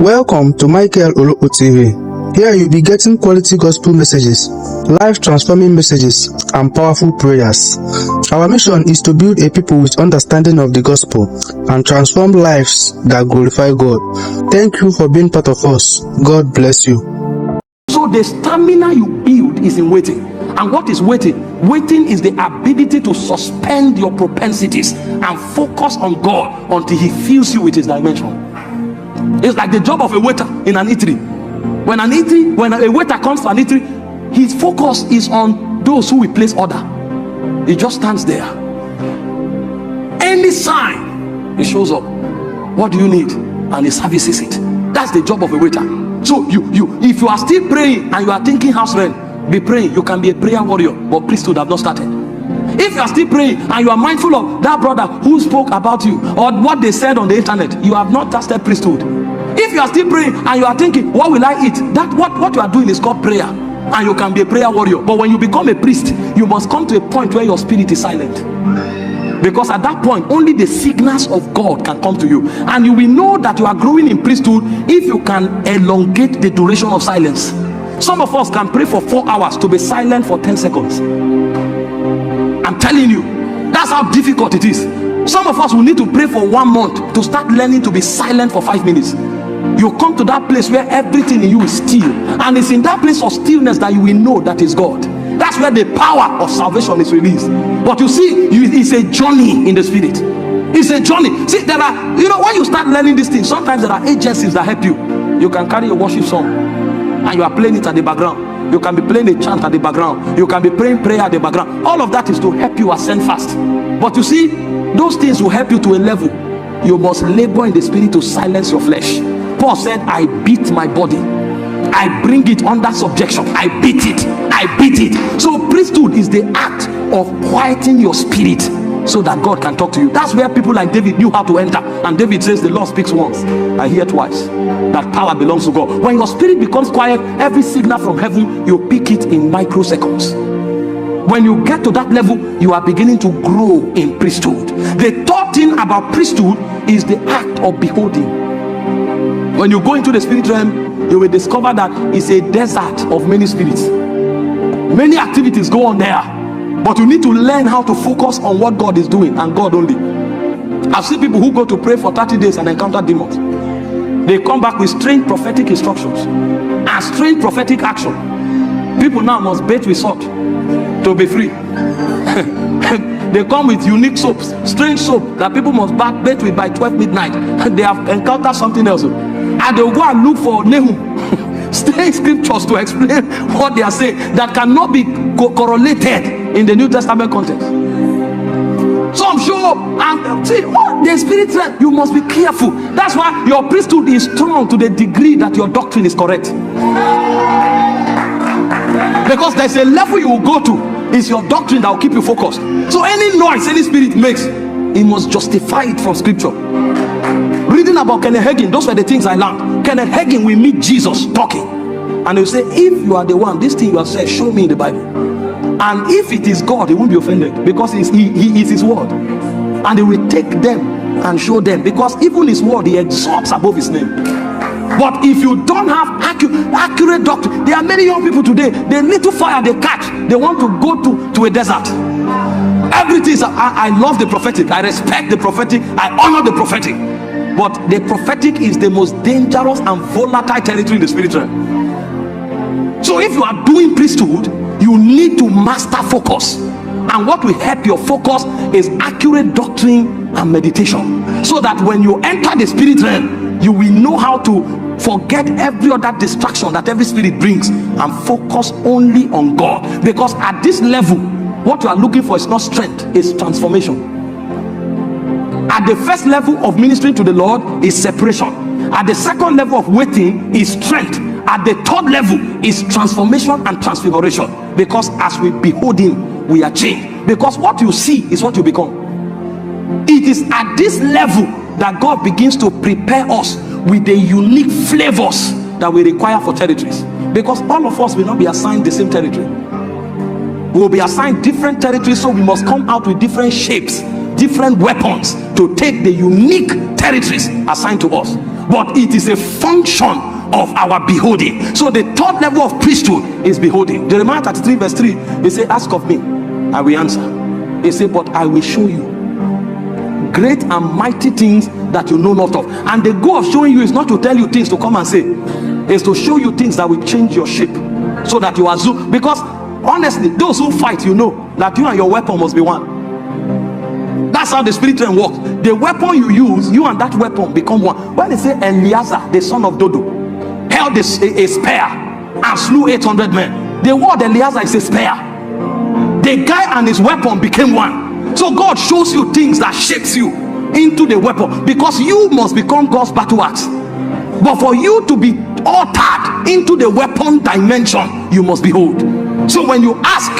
Welcome to Michael Orokpo TV. Here you'll be getting quality gospel messages, life transforming messages, and powerful prayers. Our mission is to build a people with understanding of the gospel and transform lives that glorify God. Thank you for being part of us. God bless you. So the stamina you build is in waiting. And what is waiting? Waiting is the ability to suspend your propensities and focus on God until He fills you with His dimension. It's like the job of a waiter in an eatery. When a waiter comes to an eatery, his focus is on those who will place order. He just stands there. Any sign, he shows up. What do you need? And he services it. That's the job of a waiter. So if you are still praying and you are thinking house rent, be praying. You can be a prayer warrior, but priesthood have not started. If you are still praying and you are mindful of that brother who spoke about you or what they said on the internet, you have not tested priesthood. If you are still praying and you are thinking, what will I eat? That what you are doing is called prayer, and you can be a prayer warrior. But when you become a priest, you must come to a point where your spirit is silent, because at that point only the signals of God can come to you, and you will know that you are growing in priesthood if you can elongate the duration of silence. Some of us can pray for 4 hours to be silent for 10 seconds. I'm telling you, that's how difficult it is. Some of us will need to pray for 1 month to start learning to be silent for 5 minutes. You come to that place where everything in you is still, and it's in that place of stillness that you will know that is God. That's where the power of salvation is released. But you see, it's a journey in the spirit. It's a journey. See, there are, when you start learning these things, sometimes there are agencies that help you. You can carry a worship song and you are playing it at the background. You can be playing a chant at the background. You can be praying prayer at the background. All of that is to help you ascend fast. But you see, those things will help you to a level. You must labor in the spirit to silence your flesh. Paul said, I beat my body. I bring it under subjection. I beat it. I beat it. So priesthood is the act of quieting your spirit so that God can talk to you. That's where people like David knew how to enter. And David says, the Lord speaks once, I hear twice. That power belongs to God. When your spirit becomes quiet, every signal from heaven, you pick it in microseconds. When you get to that level, you are beginning to grow in priesthood. The third thing about priesthood is the act of beholding. When you go into the spirit realm, you will discover that it's a desert of many spirits. Many activities go on there, but you need to learn how to focus on what God is doing and God only. I've seen people who go to pray for 30 days and encounter demons. They come back with strange prophetic instructions and strange prophetic action. People now must bathe with salt to be free. They come with unique soaps, strange soap that people must bathe with by 12 midnight. They have encountered something else, and they'll go and look for Nehum, strange scriptures to explain what they are saying that cannot be correlated in the New Testament context. Some show up and see, the spirit said you must be careful. That's why your priesthood is strong to the degree that your doctrine is correct. Because there's a level you will go to, it's your doctrine that will keep you focused. So any noise any spirit makes, it must justify it from scripture. Reading about Kenneth Hagin, those were the things I learned. Kenneth Hagin will meet Jesus talking, and he'll say, if you are the one, this thing you have said, show me in the Bible. And if it is God, he won't be offended, because he is his word. And he will take them and show them, because even his word he exalts above his name. But if you don't have accurate doctrine, there are many young people today, the little fire they catch, they want to go to a desert. Everything is, I love the prophetic, I respect the prophetic, I honor the prophetic. But the prophetic is the most dangerous and volatile territory in the spirit realm. So if you are doing priesthood, you need to master focus. And what will help your focus is accurate doctrine and meditation. So that when you enter the spirit realm, you will know how to forget every other distraction that every spirit brings and focus only on God. Because at this level, what you are looking for is not strength, it's transformation. At the first level of ministering to the Lord is separation. At the second level of waiting is strength. At the third level is transformation and transfiguration. Because as we behold him, we are changed. Because what you see is what you become. It is at this level that God begins to prepare us with the unique flavors that we require for territories. Because all of us will not be assigned the same territory. We will be assigned different territories, so we must come out with different shapes, different weapons to take the unique territories assigned to us. but it is a function of our beholding. So the third level of priesthood is beholding. Jeremiah 33 verse 3, he said, ask of me, I will answer. He said, but I will show you great and mighty things that you know not of. And the goal of showing you is not to tell you things to come and say, it's to show you things that will change your shape, so that you assume. Because honestly, those who fight, you know that you and your weapon must be one. That's how the spirit realm works. The weapon you use, you and that weapon become one. When they say Eleazar, the son of Dodo, held a spear and slew 800 men, the word Eleazar is a spear. The guy and his weapon became one. So God shows you things that shapes you into the weapon, because you must become God's battle axe. But for you to be altered into the weapon dimension, you must behold. So when you ask,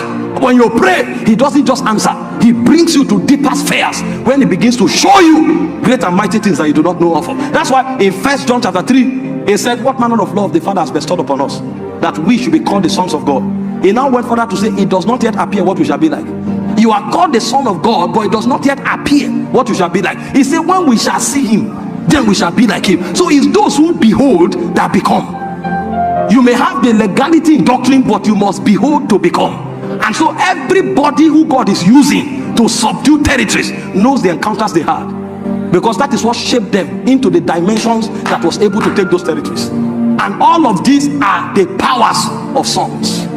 when you pray, he doesn't just answer, he brings you to deeper spheres when he begins to show you great and mighty things that you do not know of. That's why in 1 John chapter 3, he said, what manner of love the Father has bestowed upon us, that we should be called the sons of God. He now went further to say, it does not yet appear what we shall be like. You are called the son of God, but it does not yet appear what you shall be like. He said, when we shall see him, then we shall be like him. So it's those who behold that become. You may have the legality in doctrine, but you must behold to become. And so everybody who God is using to subdue territories knows the encounters they had, because that is what shaped them into the dimensions that was able to take those territories. And all of these are the powers of sons.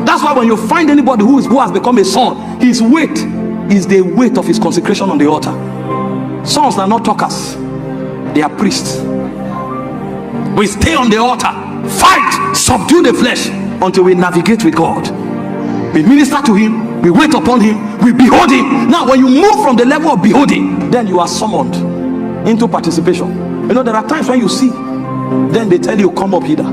That's why when you find anybody who has become a son, his weight is the weight of his consecration on the altar. Sons are not talkers, they are priests. We stay on the altar, fight, subdue the flesh until we navigate with God. We minister to him, we wait upon him, we behold him. Now when you move from the level of beholding, then you are summoned into participation. You know, there are times when you see, then they tell you, come up hither.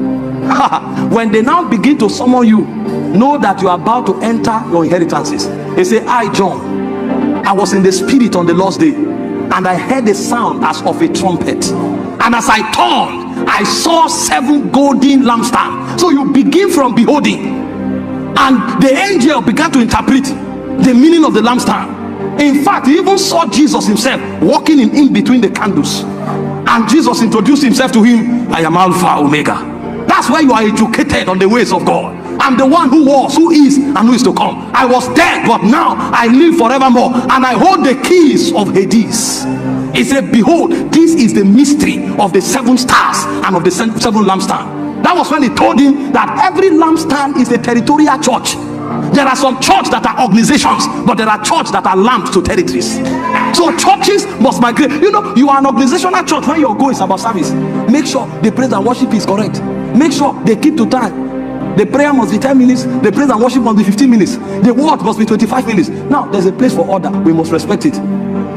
When they now begin to summon you, know that you are about to enter your inheritances. They say, I, John, I was in the spirit on the Lord's day, and I heard a sound as of a trumpet, and as I turned, I saw 7 golden lampstands. So you begin from beholding, and the angel began to interpret the meaning of the lampstand. In fact, he even saw Jesus himself walking in between the candles, and Jesus introduced himself to him, I am Alpha Omega. That's why you are educated on the ways of God. I'm the one who was, who is, and who is to come. I was dead, but now I live forevermore, and I hold the keys of Hades. He said, behold, this is the mystery of the 7 stars and of the 7 lampstands. That was when he told him that every lampstand is a territorial church. There are some churches that are organizations, but there are churches that are lamps to territories. So churches must migrate. You know, you are an organizational church. When your goal is about service, make sure the praise and worship is correct. Make sure they keep to time. The prayer must be 10 minutes, the praise and worship must be 15 minutes, the word must be 25 minutes. Now there's a place for order, we must respect it.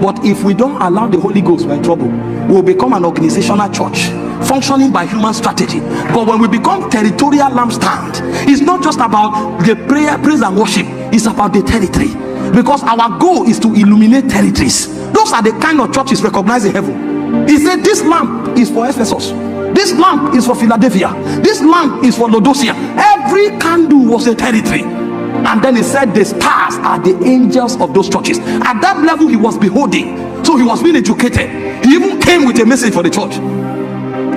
But if we don't allow the Holy Ghost, we're in trouble. We'll become an organizational church functioning by human strategy. But when we become territorial lampstand, it's not just about the prayer, praise and worship, it's about the territory. Because our goal is to illuminate territories. Those are the kind of churches recognized in heaven. He said, this lamp is for Ephesus, this lamp is for Philadelphia, this lamp is for Laodicea. Every candle was a territory. And then he said the stars are the angels of those churches. At that level he was beholding, so he was being educated. He even came with a message for the church.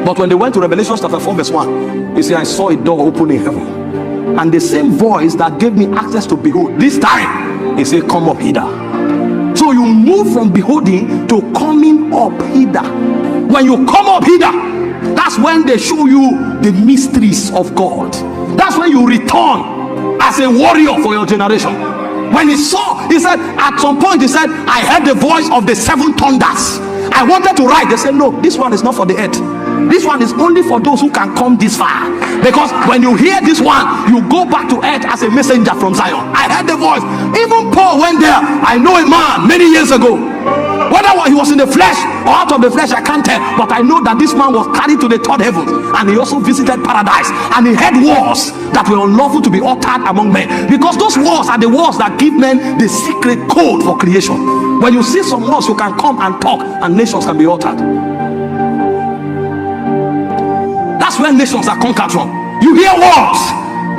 But when they went to Revelation chapter 4 verse 1, he said, I saw a door open in heaven, and the same voice that gave me access to behold, this time he said, come up hither. So you move from beholding to coming up hither. When you come up hither, that's when they show you the mysteries of God. That's when you return as a warrior for your generation. When he saw, he said, at some point he said, I heard the voice of the 7 thunders. I wanted to write. They said, no, this one is not for the earth. This one is only for those who can come this far. Because when you hear this one, you go back to earth as a messenger from Zion. I heard the voice. Even Paul went there. I know a man many years ago. Whether he was in the flesh or out of the flesh, I can't tell. But I know that this man was carried to the 3rd heaven, and he also visited paradise, and he heard words that were unlawful to be uttered among men. Because those words are the words that give men the secret code for creation. When you see some words, you can come and talk, and nations can be uttered. That's where nations are conquered from. You hear words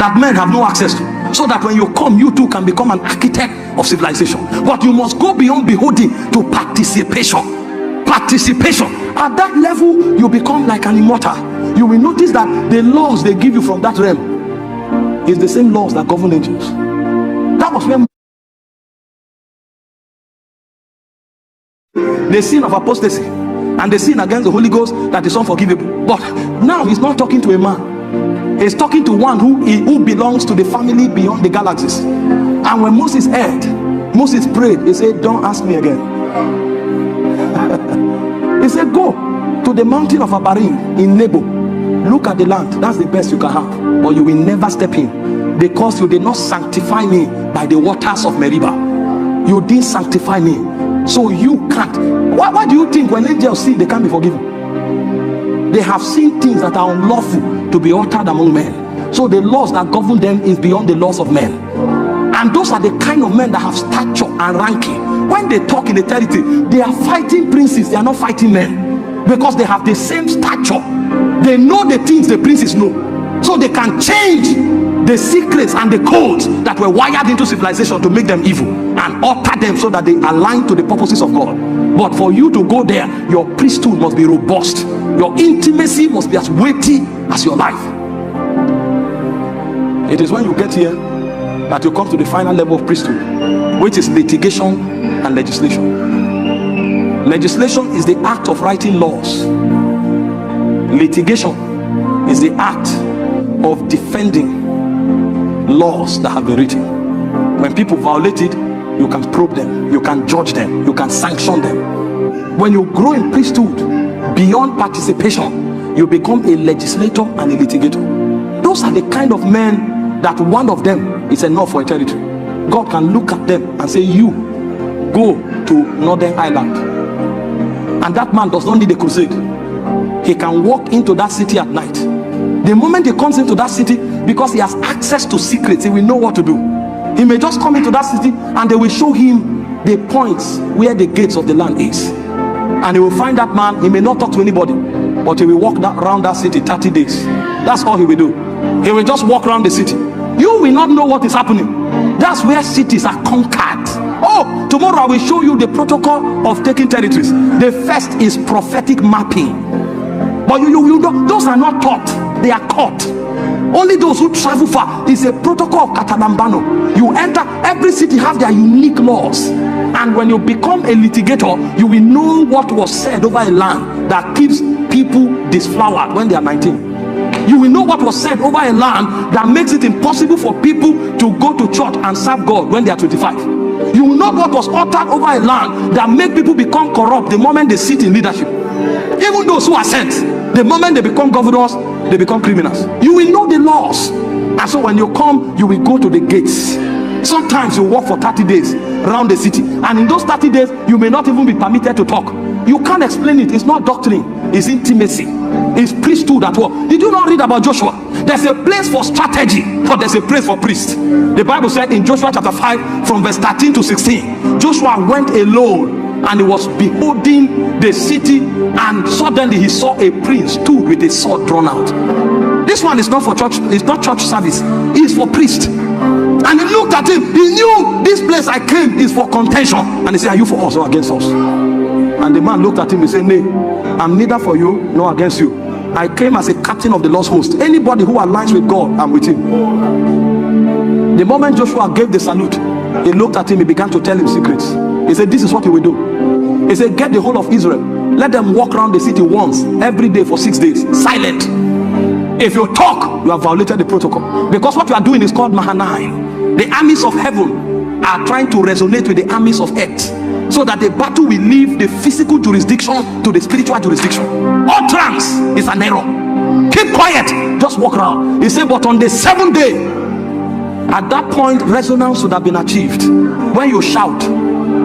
that men have no access to, so that when you come, you too can become an architect of civilization. But you must go beyond beholding to participation. participation. At that level, you become like an immortal. You will notice that the laws they give you from that realm is the same laws that govern angels. That was when the sin of apostasy and the sin against the Holy Ghost that is unforgivable. But now he's not talking to a man. He's talking to one who belongs to the family beyond the galaxies. And when Moses heard, Moses prayed. He said, don't ask me again. He said, go to the mountain of Abarim in Nebo. Look at the land. That's the best you can have. But you will never step in, because you did not sanctify me by the waters of Meribah. You didn't sanctify me, so you can't. Why do you think when angels sin, they can't be forgiven? They have seen things that are unlawful to be uttered among men. So the laws that govern them is beyond the laws of men. And those are the kind of men that have stature and ranking. When they talk in the territory, they are fighting princes. They are not fighting men, because they have the same stature. They know the things the princes know, so they can change the secrets and the codes that were wired into civilization to make them evil and alter them so that they align to the purposes of God. But for you to go there, your priesthood must be robust. Your intimacy must be as weighty as your life. It is when you get here that you come to the final level of priesthood, which is litigation and legislation. Legislation is the act of writing laws. Litigation is the act of defending laws that have been written. When people violate it, you can probe them, you can judge them, you can sanction them. When you grow in priesthood beyond participation, you become a legislator and a litigator. Those are the kind of men that one of them is enough for a territory. God can look at them and say, you go to Northern Ireland. And that man does not need a crusade. He can walk into that city at night. The moment he comes into that city, because he has access to secrets, he will know what to do. He may just come into that city and they will show him the points where the gates of the land is, and he will find that man. He may not talk to anybody, but he will walk around that city 30 days. That's all he will do. He will just walk around the city. You will not know what is happening. That's where cities are conquered. Oh, tomorrow I will show you the protocol of taking territories. The first is prophetic mapping. But you don't, those are not taught, they are caught. Only those who travel far. Is a protocol of Catalambano. You enter, every city have their unique laws. And when you become a litigator, you will know what was said over a land that keeps people disflowered when they are 19. You will know what was said over a land that makes it impossible for people to go to church and serve God when they are 25. You will know what was uttered over a land that make people become corrupt the moment they sit in leadership. Even those who are sent, the moment they become governors, they become criminals. You will know the laws. And so when you come, you will go to the gates. Sometimes you walk for 30 days around the city, and in those 30 days you may not even be permitted to talk. You can't explain it. It's not doctrine, it's intimacy, it's priesthood at work. Did you not read about Joshua? There's a place for strategy, but there's a place for priest. The Bible said in Joshua chapter 5 from verse 13 to 16, Joshua went alone and he was beholding the city, and suddenly he saw a prince stood with a sword drawn out. This one is not for church, it's not church service, it's for priest. And he looked at him, he knew this place I came is for contention, and he said, are you for us or against us? And the man looked at him and said, nay, I'm neither for you nor against you. I came as a captain of the Lord's host. Anybody who aligns with God, I'm with him. The moment Joshua gave the salute, he looked at him, he began to tell him secrets. He said, this is what he will do. He said, get the whole of Israel, let them walk around the city once every day for 6 days, silent. If you talk, you have violated the protocol, because what you are doing is called Mahanaim. The armies of heaven are trying to resonate with the armies of earth, so that the battle will leave the physical jurisdiction to the spiritual jurisdiction. Utterance is an error. Keep quiet, just walk around. He said, but on the 7th day, at that point, resonance would have been achieved. When you shout,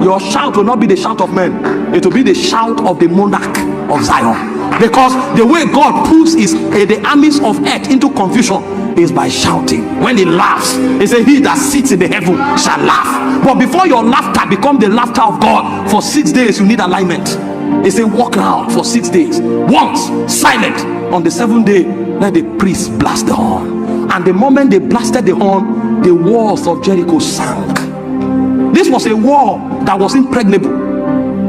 your shout will not be the shout of men, it will be the shout of the monarch of Zion. Because the way God puts the armies of earth into confusion is by shouting. When he laughs, he says, he that sits in the heaven shall laugh. But before your laughter become the laughter of God, for 6 days you need alignment. He said, walk around for 6 days, once, silent. On the 7th day, let the priests blast the horn. And the moment they blasted the horn, the walls of Jericho sank. This was a wall that was impregnable.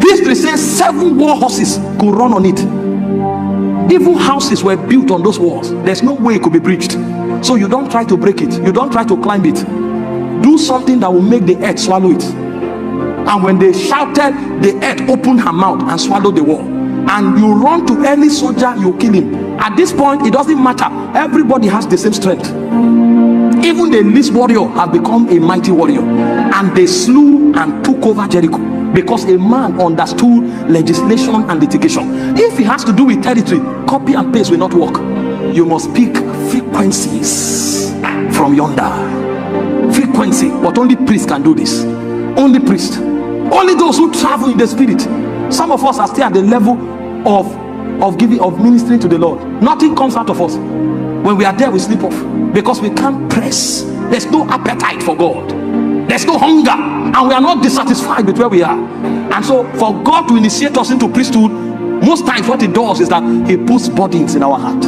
History says 7 war horses could run on it. Even houses were built on those walls. There's no way it could be breached. So you don't try to break it. You don't try to climb it. Do something that will make the earth swallow it. And when they shouted, the earth opened her mouth and swallowed the wall. And you run to any soldier, you kill him. At this point, it doesn't matter. Everybody has the same strength. Even the least warrior have become a mighty warrior. And they slew and took over Jericho, because a man understood legislation and litigation. If it has to do with territory, copy and paste will not work. You must pick frequencies from yonder. Frequency. But only priests can do this. Only priests. Only those who travel in the spirit. Some of us are still at the level of giving, of ministering to the Lord. Nothing comes out of us. When we are there, we sleep off, because we can't press. There's no appetite for God. There's no hunger, and we are not dissatisfied with where we are. And so for God to initiate us into priesthood, most times what he does is that he puts burdens in our heart,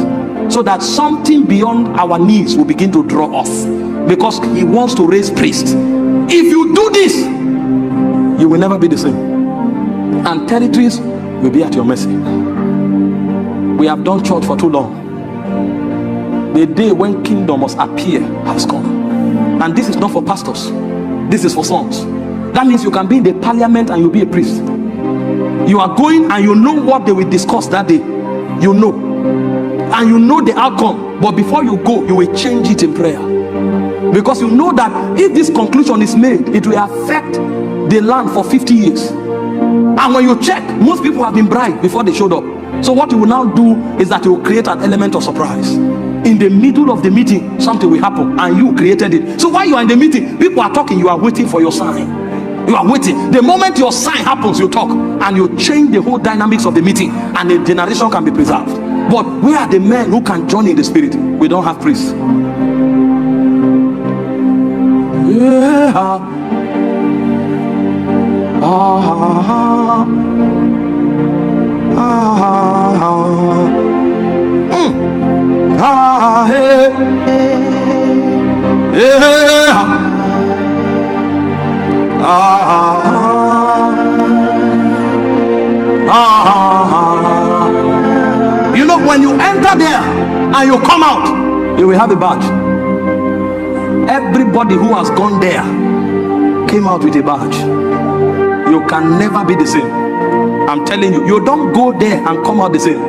so that something beyond our needs will begin to draw us, because he wants to raise priests. If you do this, you will never be the same, and territories will be at your mercy. We have done church for too long. The day when kingdom must appear has come, and this is not for pastors. This is for sons. That means you can be in the parliament and you'll be a priest. You are going and you know what they will discuss that day. You know, and you know the outcome. But before you go, you will change it in prayer, because you know that if this conclusion is made, it will affect the land for 50 years. And when you check, most people have been bribed before they showed up. So what you will now do is that you will create an element of surprise. In the middle of the meeting, something will happen, and you created it. So while you are in the meeting, people are talking, you are waiting for your sign. You are waiting. The moment your sign happens, you talk, and you change the whole dynamics of the meeting, and the generation can be preserved. But where are the men who can join in the spirit? We don't have priests. Yeah. Hey, yeah. You know, when you enter there and you come out, you will have a badge. Everybody who has gone there came out with a badge. You can never be the same. I'm telling you, you don't go there and come out the same.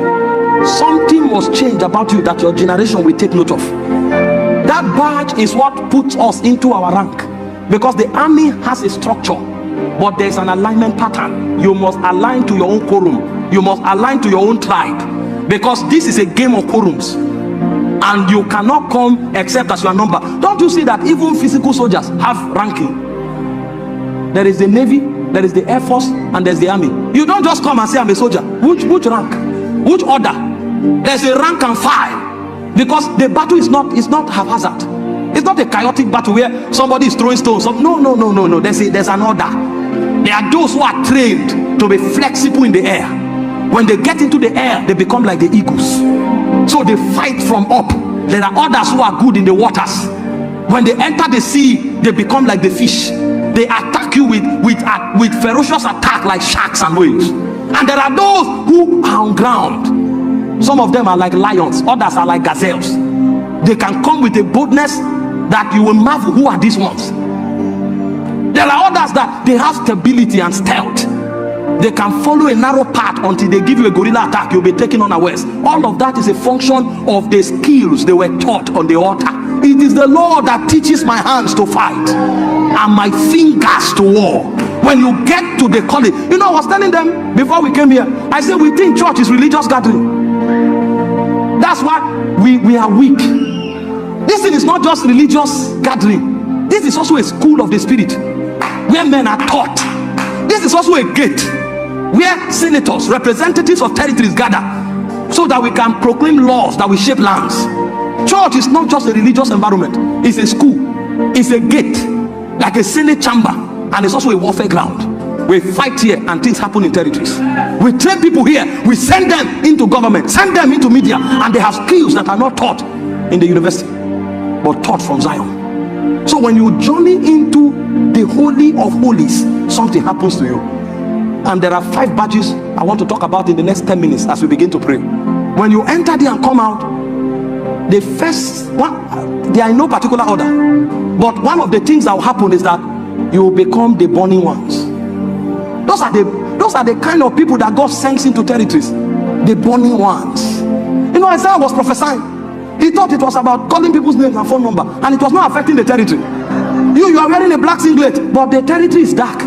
Something must change about you that your generation will take note of. That badge is what puts us into our rank, because the army has a structure, but there's an alignment pattern. You must align to your own quorum. You must align to your own tribe, because this is a game of quorums, and you cannot come except as your number. Don't you see that even physical soldiers have ranking? There is the Navy, there is the Air Force, and there's the Army. You don't just come and say I'm a soldier. Which rank? Which order? There's a rank and file, because the battle is not haphazard. It's not a chaotic battle where somebody is throwing stones. No. There's an order. There are those who are trained to be flexible in the air. When they get into the air, they become like the eagles. So they fight from up. There are others who are good in the waters. When they enter the sea, they become like the fish. They attack you with ferocious attack like sharks and whales. And there are those who are on ground. Some of them are like lions, others are like gazelles. They can come with a boldness that you will marvel, who are these ones? There are others that they have stability and stealth. They can follow a narrow path until they give you a gorilla attack. You'll be taken unawares. All of that is a function of the skills they were taught on the altar. It is the Lord that teaches my hands to fight and my fingers to war. When you get to the college, you know, I was telling them before we came here, I said we think church is religious gathering. That's why we are weak. This thing is not just religious gathering. This is also a school of the spirit where men are taught. This is also a gate where senators, representatives of territories gather, so that we can proclaim laws that will shape lands. Church is not just a religious environment. It's a school. It's a gate, like a senate chamber, and it's also a warfare ground. We fight here and things happen in territories. We train people here. We send them into government, send them into media, and they have skills that are not taught in the university, but taught from Zion. So when you journey into the holy of holies, something happens to you. And there are 5 badges I want to talk about in the next 10 minutes as we begin to pray. When you enter there and come out, the first one, they are in no particular order, but one of the things that will happen is that you will become the burning ones. Those are the kind of people that God sends into territories, the burning ones. You know, Isaiah was prophesying. He thought it was about calling people's names and phone number, and it was not affecting the territory. You are wearing a black singlet, but the territory is dark.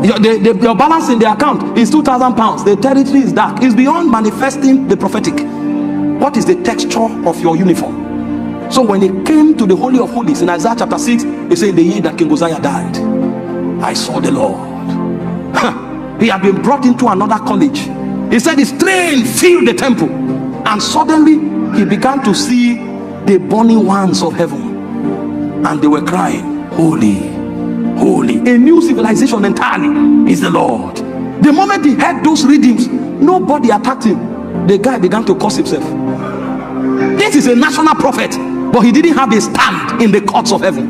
Your balance in the account is 2,000 pounds. The territory is dark. It's beyond manifesting the prophetic. What is the texture of your uniform? So when he came to the Holy of Holies in Isaiah chapter 6, he said, the year that King Uzziah died, I saw the Lord. He had been brought into another college. He said his train filled the temple, and suddenly he began to see the burning ones of heaven, and they were crying, holy, holy. A new civilization entirely is the Lord. The moment he heard those readings, nobody attacked him. The guy began to curse himself. This is a national prophet, but he didn't have a stand in the courts of heaven.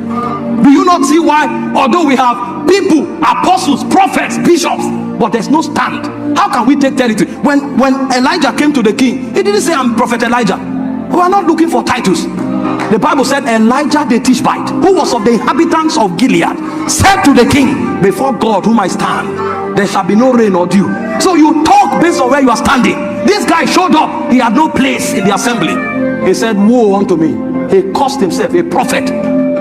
Do you not see why? Although we have people, apostles, prophets, bishops, but there's no stand. How can we take territory? When Elijah came to the king, he didn't say, I'm Prophet Elijah. We are not looking for titles. The Bible said Elijah the Tishbite, who was of the inhabitants of Gilead, said to the king, before God whom I stand, there shall be no rain or dew. So you talk based on where you are standing. This guy showed up, he had no place in the assembly. He said, woe unto me. He cursed himself, a prophet.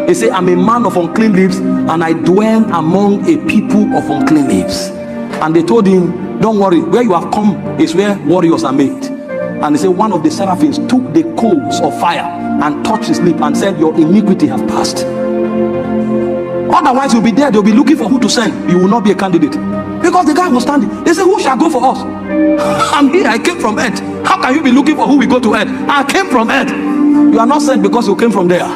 He said, I'm a man of unclean lips, and I dwell among a people of unclean lips. And they told him, don't worry, where you have come is where warriors are made. And he said, one of the seraphims took the coals of fire and touched his lip and said, your iniquity has passed. Otherwise you'll be there, they'll be looking for who to send. You will not be a candidate. Because the guy was standing. They said, who shall go for us? I'm here, I came from earth. How can you be looking for who will go to earth? I came from earth. You are not sent because you came from there.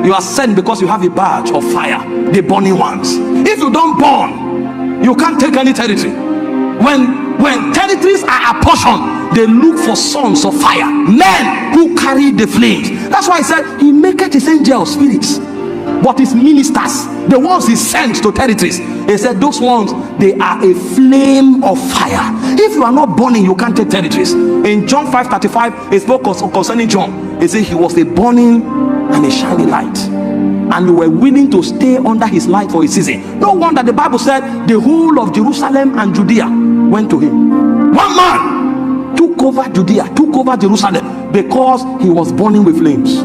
You are sent because you have a badge of fire, the burning ones. If you don't burn, you can't take any territory. When territories are apportioned, they look for sons of fire, men who carry the flames. That's why he said he maketh his angels spirits, but his ministers, the ones he sends to territories, he said those ones, they are a flame of fire. If you are not burning, you can't take territories. In John 5:35, it spoke concerning John. He said he was a burning and a shining light, and you were willing to stay under his light for a season. No wonder the Bible said the whole of Jerusalem and Judea went to him. One man took over Judea, took over Jerusalem, because he was burning with flames.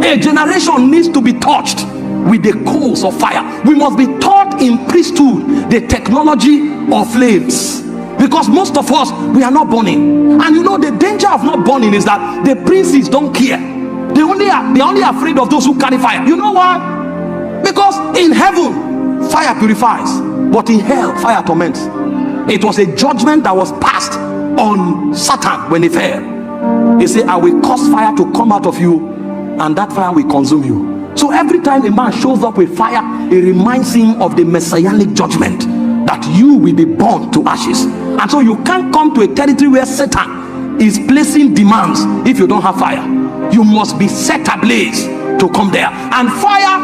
A generation needs to be touched with the coals of fire. We must be taught in priesthood the technology of flames, because most of us, we are not burning. And you know, the danger of not burning is that the princes don't care. They're only afraid of those who carry fire. You know why? Because in heaven fire purifies, but in hell fire torments. It was a judgment that was passed on Satan when he fell. He said, I will cause fire to come out of you, and that fire will consume you. So every time a man shows up with fire, it reminds him of the messianic judgment, that you will be burned to ashes. And so you can't come to a territory where Satan is placing demands if you don't have fire. You must be set ablaze to come there. And fire